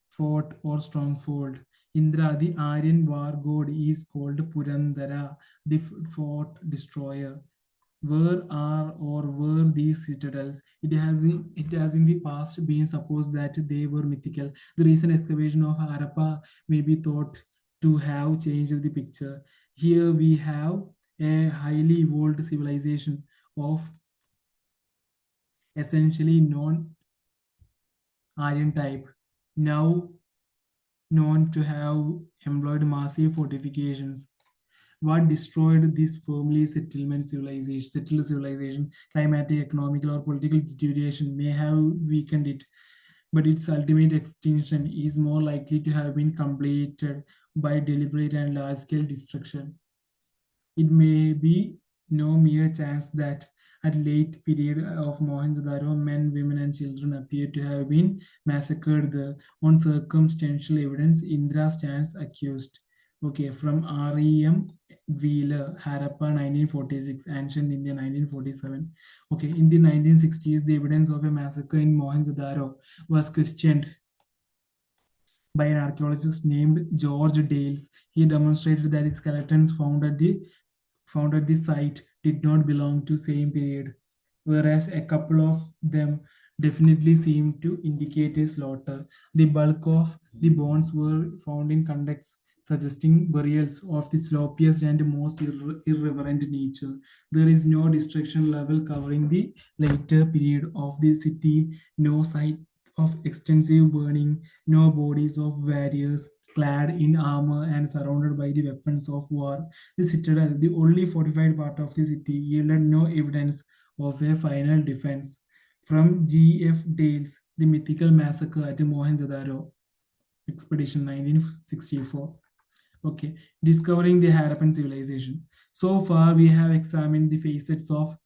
S1: fort, or stronghold. Indra, the Aryan war god, is called Purandara, the fort destroyer. Where are or were these citadels? It has in the past been supposed that they were mythical. The recent excavation of Harappa may be thought to have changed the picture. Here we have a highly evolved civilization of essentially non-Aryan type, now known to have employed massive fortifications. What destroyed this firmly settled civilization, climatic, economical, or political deterioration may have weakened it, but its ultimate extinction is more likely to have been completed by deliberate and large-scale destruction. It may be no mere chance that at late period of Mohenjo-daro, men, women, and children appear to have been massacred there. On circumstantial evidence, Indra stands accused. Okay, from R.E.M. Wheeler, Harappa, 1946, Ancient India, 1947. Okay, in the 1960s, the evidence of a massacre in Mohenjo-daro was questioned by an archaeologist named George Dales. He demonstrated that its skeletons found at the site did not belong to same period, whereas a couple of them definitely seemed to indicate a slaughter. The bulk of the bones were found in contexts suggesting burials of the sloppiest and most irreverent nature. There is no destruction level covering the later period of the city, no site of extensive burning, no bodies of warriors clad in armor and surrounded by the weapons of war. The citadel, the only fortified part of the city, yielded no evidence of a final defense. From G.F. Dale's The Mythical Massacre at Mohenjo-daro, Expedition 1964. Okay, discovering the Harappan civilization. So far, we have examined the facets of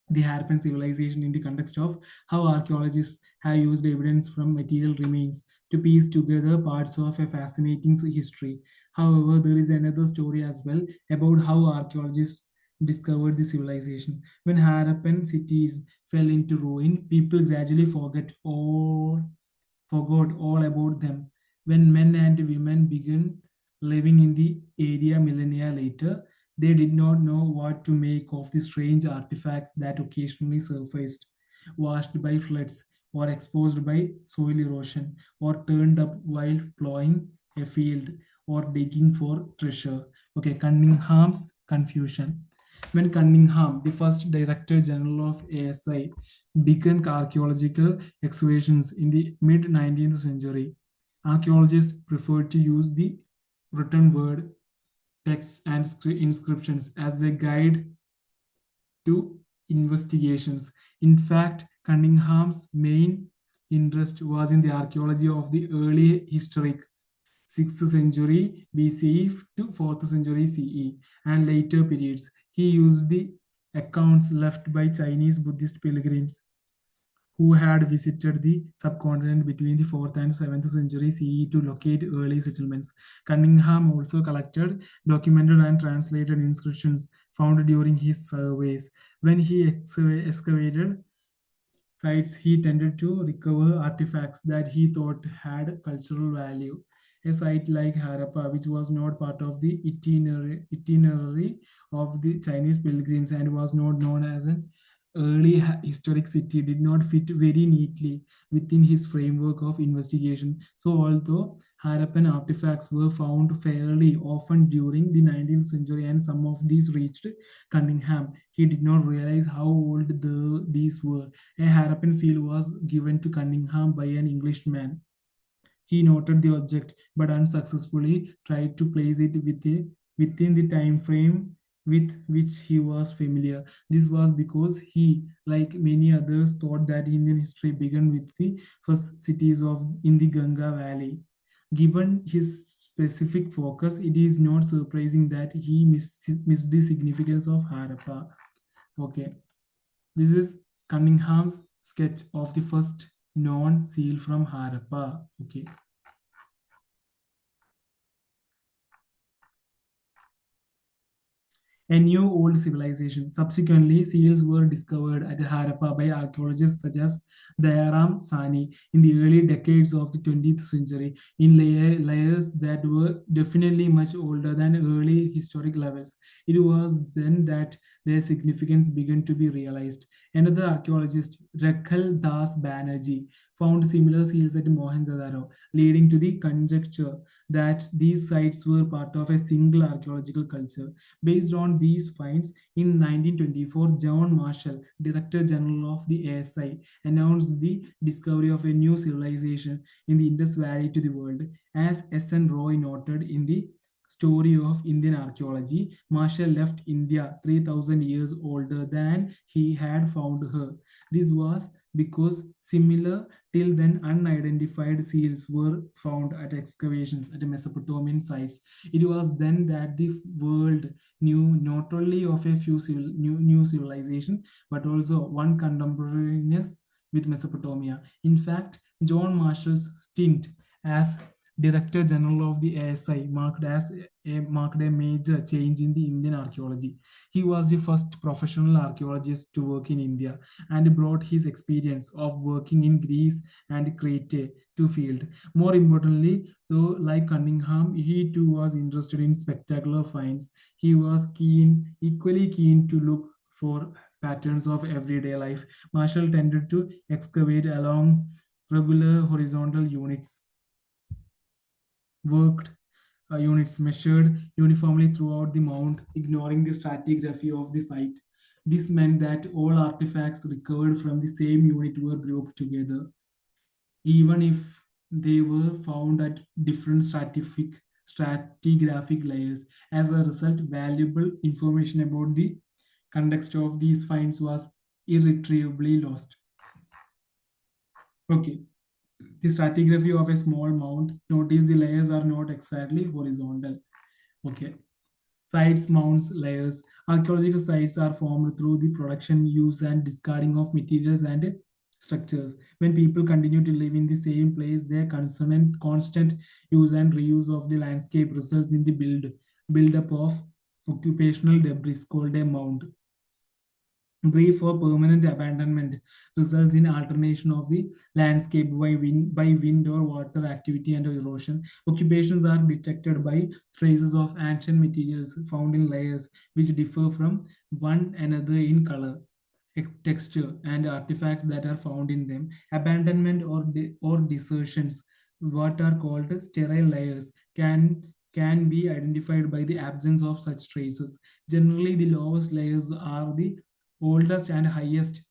S1: the Harappan civilization in the context of how archaeologists have used evidence from material remains to piece together parts of a fascinating history. However, there is another story as well about how archaeologists discovered the civilization. When Harappan cities fell into ruin, people gradually forgot all about them. When men and women began living in the area millennia later, they did not know what to make of the strange artifacts that occasionally surfaced, washed by floods, or exposed by soil erosion, or turned up while plowing a field, or digging for treasure. Okay, Cunningham's confusion. When Cunningham, the first Director General of ASI, began archaeological excavations in the mid 19th century, archaeologists preferred to use the written word, texts, and inscriptions as a guide to investigations. In fact, Cunningham's main interest was in the archaeology of the early historic 6th century BCE to 4th century CE and later periods. He used the accounts left by Chinese Buddhist pilgrims who had visited the subcontinent between the 4th and 7th century CE to locate early settlements. Cunningham also collected, documented, and translated inscriptions found during his surveys. When he excavated sites, he tended to recover artifacts that he thought had cultural value. A site like Harappa, which was not part of the itinerary of the Chinese pilgrims and was not known as an early historic city, did not fit very neatly within his framework of investigation. So, although Harappan artifacts were found fairly often during the 19th century and some of these reached Cunningham, he did not realize how old these were. A Harappan seal was given to Cunningham by an Englishman. He noted the object but unsuccessfully tried to place it within the time frame with which he was familiar. This was because he, like many others, thought that Indian history began with the first cities of in the Ganga Valley. Given his specific focus, it is not surprising that he missed the significance of Harappa. Okay, this is Cunningham's sketch of the first known seal from Harappa. Okay. A new old civilization. Subsequently, seals were discovered at Harappa by archaeologists such as Dayaram Sani in the early decades of the 20th century in layers that were definitely much older than early historic levels. It was then that their significance began to be realized. Another archaeologist, Rakhal Das Banerjee, found similar seals at Mohenjo-daro, leading to the conjecture that these sites were part of a single archaeological culture. Based on these finds, in 1924, John Marshall, Director General of the ASI, announced the discovery of a new civilization in the Indus Valley to the world. As S.N. Roy noted in the Story of Indian Archaeology, Marshall left India 3,000 years older than he had found her. This was because similar till then unidentified seals were found at excavations at Mesopotamian sites. It was then that the world knew not only of a few new civilization, but also one contemporaneous with Mesopotamia. In fact, John Marshall's stint as Director General of the ASI marked a major change in the Indian archaeology. He was the first professional archaeologist to work in India and brought his experience of working in Greece and Crete to field. More importantly, so like Cunningham, he too was interested in spectacular finds. He was equally keen to look for patterns of everyday life. Marshall tended to excavate along regular horizontal worked units measured uniformly throughout the mount, ignoring the stratigraphy of the site. This meant that all artifacts recovered from the same unit were grouped together, even if they were found at different stratigraphic layers. As a result, valuable information about the context of these finds was irretrievably lost. Okay, the stratigraphy of a small mount. Notice the layers are not exactly horizontal. Okay. Sites, mounts, layers. Archaeological sites are formed through the production, use, and discarding of materials and structures. When people continue to live in the same place, their constant use and reuse of the landscape results in the build-up of occupational debris called a mound. Brief or permanent abandonment results in alternation of the landscape by wind or water activity and erosion. Occupations are detected by traces of ancient materials found in layers which differ from one another in color, texture, and artifacts that are found in them. Abandonment or desertions, what are called sterile layers, can be identified by the absence of such traces. Generally, the lowest layers are the oldest and highest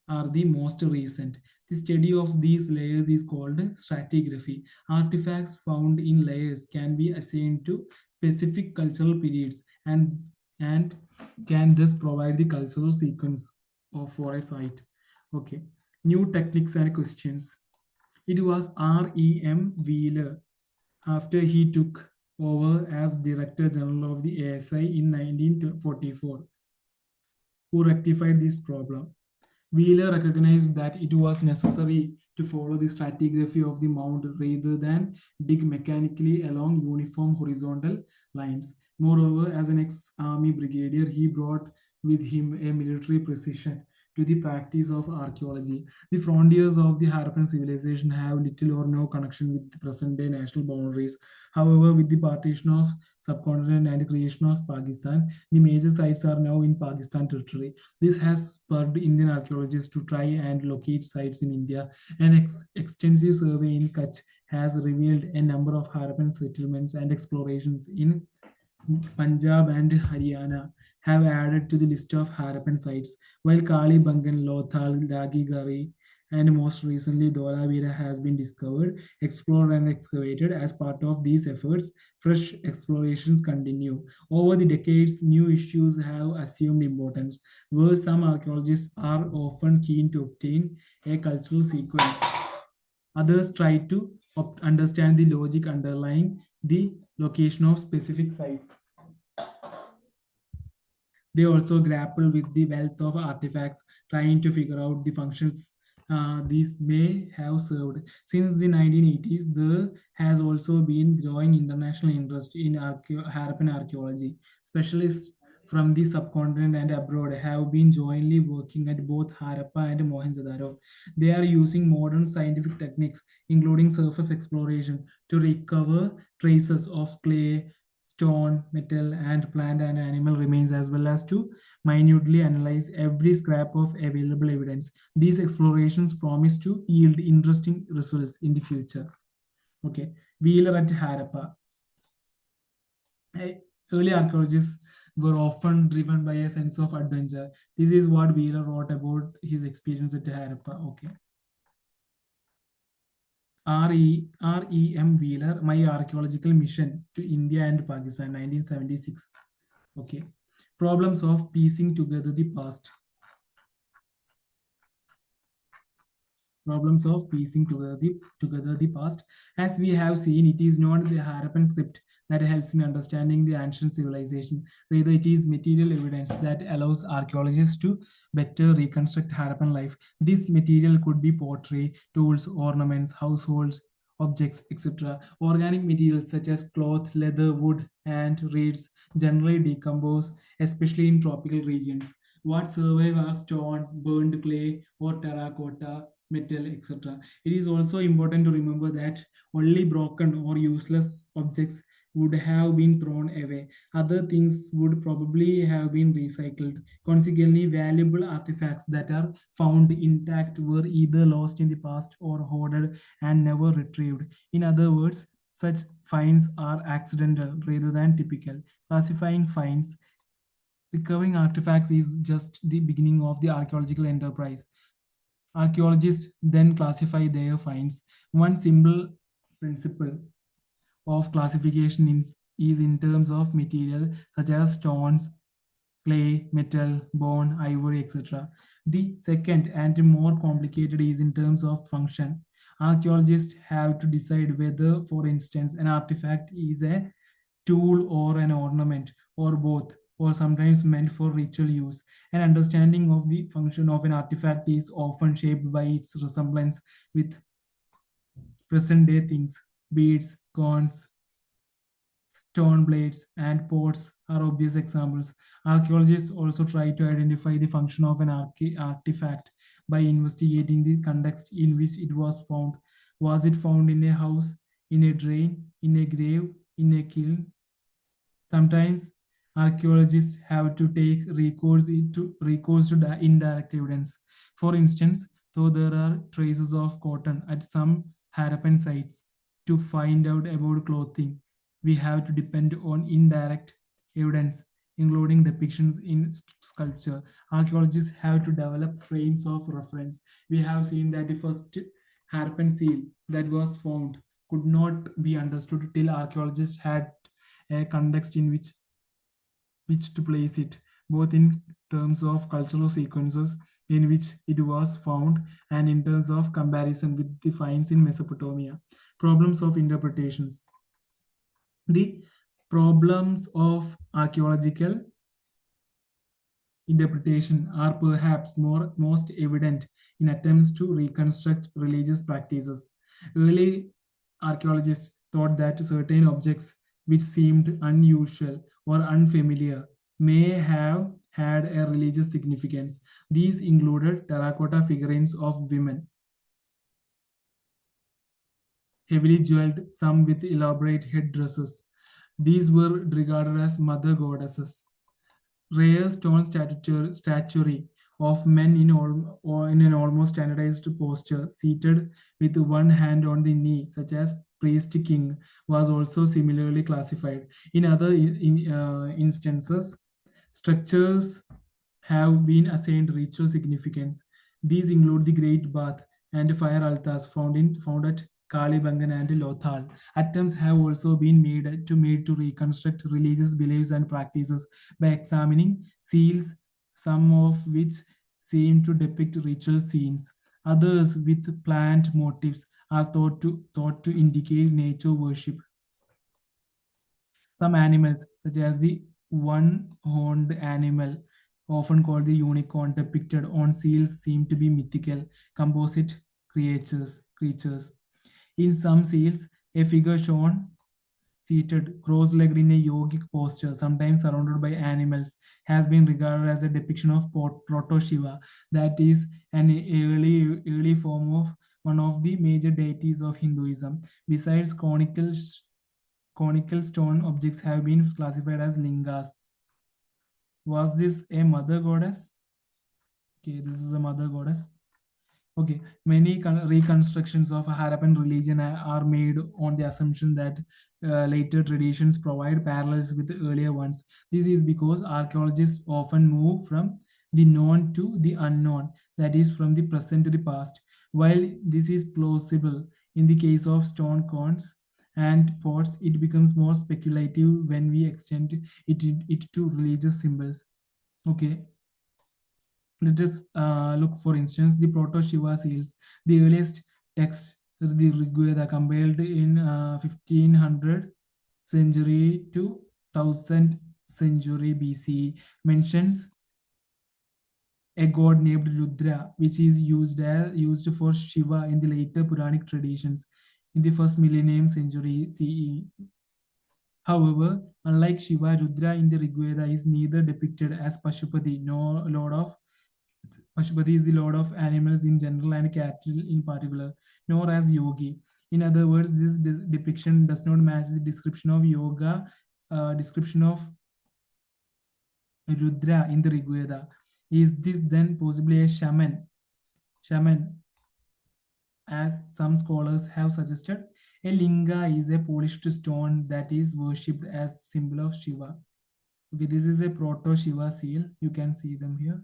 S1: are the most recent. The study of these layers is called stratigraphy. Artifacts found in layers can be assigned to specific cultural periods and can thus provide the cultural sequence of for a site. Okay. New techniques and questions. It was R.E.M. Wheeler, after he took over as Director General of the ASI in 1944, who rectified this problem. Wheeler recognized that it was necessary to follow the stratigraphy of the mound rather than dig mechanically along uniform horizontal lines. Moreover, as an ex army brigadier, he brought with him a military precision to the practice of archaeology. The frontiers of the Harappan civilization have little or no connection with the present day national boundaries. However, with the partition of subcontinent and creation of Pakistan, the major sites are now in Pakistan territory. This has spurred Indian archaeologists to try and locate sites in India. An extensive survey in Kutch has revealed a number of Harappan settlements, and explorations in Punjab and Haryana have added to the list of Harappan sites, while Kali Bangan, Lothal, Dagigari, and most recently Dholavira has been discovered, explored, and excavated. As part of these efforts, fresh explorations continue. Over the decades, new issues have assumed importance, where some archaeologists are often keen to obtain a cultural sequence. Others try to understand the logic underlying the location of specific sites. They also grapple with the wealth of artifacts, trying to figure out the functions these may have served. Since the 1980s, there has also been growing international interest in Harappan archaeology. Specialists from the subcontinent and abroad have been jointly working at both Harappa and Mohenjo-daro. They are using modern scientific techniques, including surface exploration, to recover traces of clay, stone, metal, and plant and animal remains, as well as to minutely analyze every scrap of available evidence. These explorations promise to yield interesting results in the future. Okay, Wheeler at Harappa. Early archaeologists were often driven by a sense of adventure. This is what Wheeler wrote about his experience at Harappa. Okay. R.E.M. Wheeler, My Archaeological Mission to India and Pakistan, 1976. Okay. Problems of piecing together the past. Problems of piecing together the past. As we have seen, it is not the Harappan script that helps in understanding the ancient civilization. Rather, it is material evidence that allows archaeologists to better reconstruct Harappan life. This material could be pottery, tools, ornaments, households, objects, etc. Organic materials such as cloth, leather, wood, and reeds generally decompose, especially in tropical regions. What survive are stone, burned clay, or terracotta, metal, etc. It is also important to remember that only broken or useless objects would have been thrown away. Other things would probably have been recycled. Consequently, valuable artifacts that are found intact were either lost in the past or hoarded and never retrieved. In other words, such finds are accidental rather than typical. Classifying finds, recovering artifacts is just the beginning of the archaeological enterprise. Archaeologists then classify their finds. One simple principle of classification is in terms of material such as stones, clay, metal, bone, ivory, etc. The second and more complicated is in terms of function. Archaeologists have to decide whether, for instance, an artifact is a tool or an ornament or both, or sometimes meant for ritual use. An understanding of the function of an artifact is often shaped by its resemblance with present day things. Beads, coins, stone blades, and pots are obvious examples. Archaeologists also try to identify the function of an artifact by investigating the context in which it was found. Was it found in a house, in a drain, in a grave, in a kiln? Sometimes archaeologists have to take recourse to indirect evidence. For instance, though there are traces of cotton at some Harappan sites, to find out about clothing, we have to depend on indirect evidence, including depictions in sculpture. Archaeologists have to develop frames of reference. We have seen that the first Harappan seal that was found could not be understood till archaeologists had a context in which to place it. both in terms of cultural sequences in which it was found and in terms of comparison with the finds in Mesopotamia. Problems of interpretations. The problems of archaeological interpretation are perhaps most evident in attempts to reconstruct religious practices. Early archaeologists thought that certain objects which seemed unusual or unfamiliar may have had a religious significance. These included terracotta figurines of women, heavily jeweled, some with elaborate headdresses. These were regarded as mother goddesses. Rare stone statuary of men or in an almost standardized posture, seated with one hand on the knee, such as priest king, was also similarly classified. In other instances, structures have been assigned ritual significance. These include the Great Bath and fire altars found at Kalibangan and Lothal. Attempts have also been made to reconstruct religious beliefs and practices by examining seals, some of which seem to depict ritual scenes. Others with plant motifs are thought to indicate nature worship. Some animals, such as the one-horned animal, often called the unicorn, depicted on seals, seem to be mythical, composite creatures. In some seals, a figure shown seated, cross-legged in a yogic posture, sometimes surrounded by animals, has been regarded as a depiction of Proto-Shiva, that is an early form of one of the major deities of Hinduism. Besides, conical stone objects have been classified as lingas. Was this a mother goddess? Okay, this is a mother goddess. Okay, many reconstructions of Harappan religion are made on the assumption that later traditions provide parallels with the earlier ones. This is because archaeologists often move from the known to the unknown, that is, from the present to the past. While this is plausible in the case of stone cones and pots, it becomes more speculative when we extend it to religious symbols. Okay, let us look, for instance, the Proto-Shiva seals. The earliest text, the Rigveda, compiled in 1500 century to 1000 century BCE, mentions a god named Rudra, which is used for Shiva in the later Puranic traditions in the first millennium century CE. However, unlike Shiva, Rudra in the Rigveda is neither depicted as Pashupati nor Lord of Pashupati is the lord of animals in general and cattle in particular, nor as yogi. In other words, this depiction does not match the description of yoga, description of Rudra in the Rigveda. Is this then possibly a shaman? Shaman, as some scholars have suggested, a linga is a polished stone that is worshipped as symbol of Shiva. Okay, this is a proto Shiva seal. You can see them here.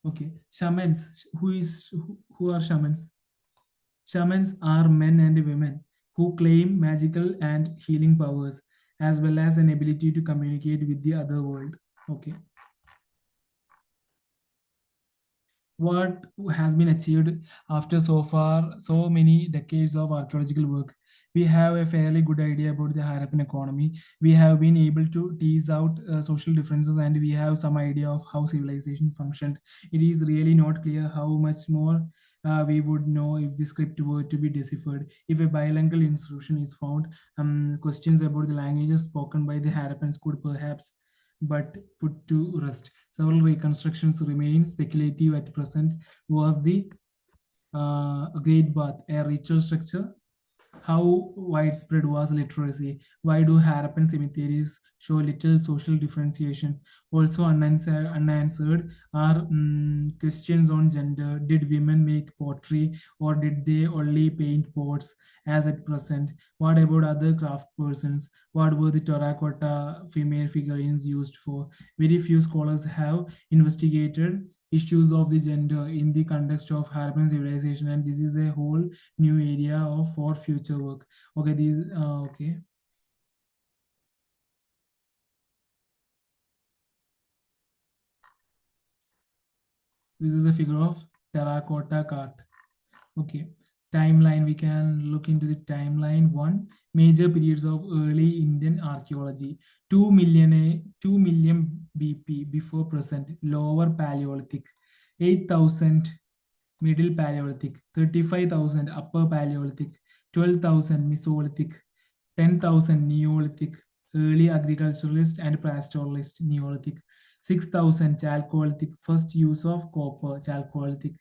S1: Okay, shamans. Who are shamans? Shamans are men and women who claim magical and healing powers, as well as an ability to communicate with the other world. Okay. What has been achieved after so many decades of archaeological work? We have a fairly good idea about the Harappan economy. We have been able to tease out social differences, and we have some idea of how civilization functioned. It is really not clear how much more we would know if the script were to be deciphered. If a bilingual inscription is found, questions about the languages spoken by the Harappans could perhaps but put to rest. Several reconstructions remain speculative at present. Was the Great Bath a ritual structure? How widespread was literacy? Why do Harappan cemeteries show little social differentiation? Also unanswered are questions on gender. Did women make pottery or did they only paint pots as at present? What about other craft persons? What were the terracotta female figurines used for? Very few scholars have investigated issues of the gender in the context of Harappan civilization, and this is a whole new area of for future work. Okay, these okay. This is a figure of terracotta cart. Okay, timeline. We can look into the timeline. One, major periods of early Indian archaeology. 2 million BP before present. Lower Paleolithic. 8,000 Middle Paleolithic. 35,000 Upper Paleolithic. 12,000 Mesolithic. 10,000 Neolithic. Early agriculturalist and pastoralist Neolithic. 6,000 Chalcolithic. First use of copper Chalcolithic.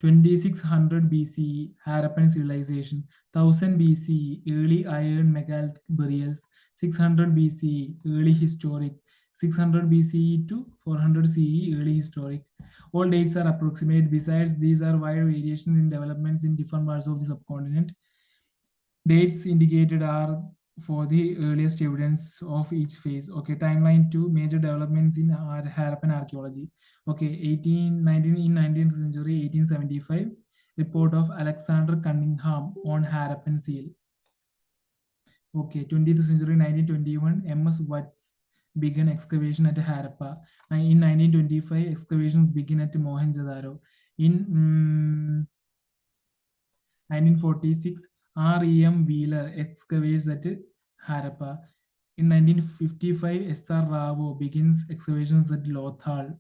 S1: 2600 BCE, Harappan Civilization. 1000 BCE, early iron megalithic burials. 600 BCE, early historic. 600 BCE to 400 CE, early historic. All dates are approximate. Besides, these are wide variations in developments in different parts of the subcontinent. Dates indicated are for the earliest evidence of each phase. Okay, timeline to major developments in Harappan archaeology. Okay, 19th century, 1875, report of Alexander Cunningham on Harappan seal. Okay, 20th century, 1921, M.S. Watts began excavation at Harappa. In 1925, excavations begin at Mohenjo-daro. In 1946, R.E.M. Wheeler excavates at Harappa. In 1955, S.R. Rao begins excavations at Lothal.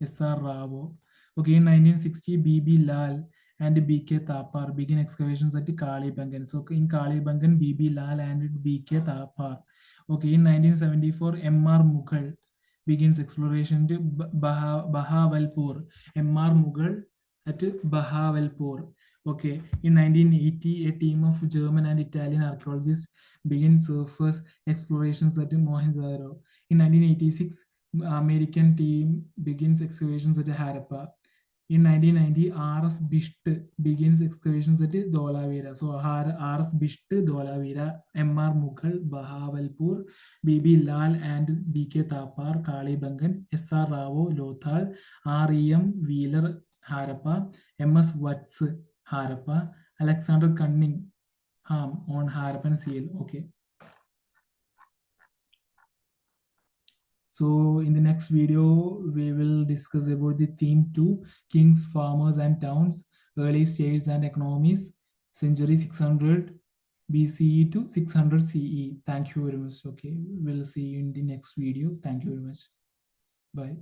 S1: S.R. Rao. Okay, in 1960, B.B. Lal and B.K. Thapar begin excavations at Kalibangan. So in Kalibangan, B.B. Lal and B.K. Thapar. Okay, in 1974, M.R. Mughal begins exploration to Bahawalpur. M.R. Mughal at Bahawalpur. Okay, in 1980, a team of German and Italian archaeologists began surface explorations at Mohenjo-daro. In 1986, American team begins excavations at Harappa. In 1990, R.S. Bisht begins excavations at Dholavira. So R.S. Bisht, Dholavira, M.R. Mughal, Bahawalpur, B.B. Lal and B.K. Thapar, Kalibangan, S.R. Rao, Lothal, R.E.M. Wheeler, Harappa, M.S. Watts, Harappa, Alexander Cunningham on Harappan seal. Okay. So in the next video, we will discuss about the theme 2, kings, farmers and towns, early states and economies, century 600 BCE to 600 CE. Thank you very much. Okay, we'll see you in the next video. Thank you very much. Bye.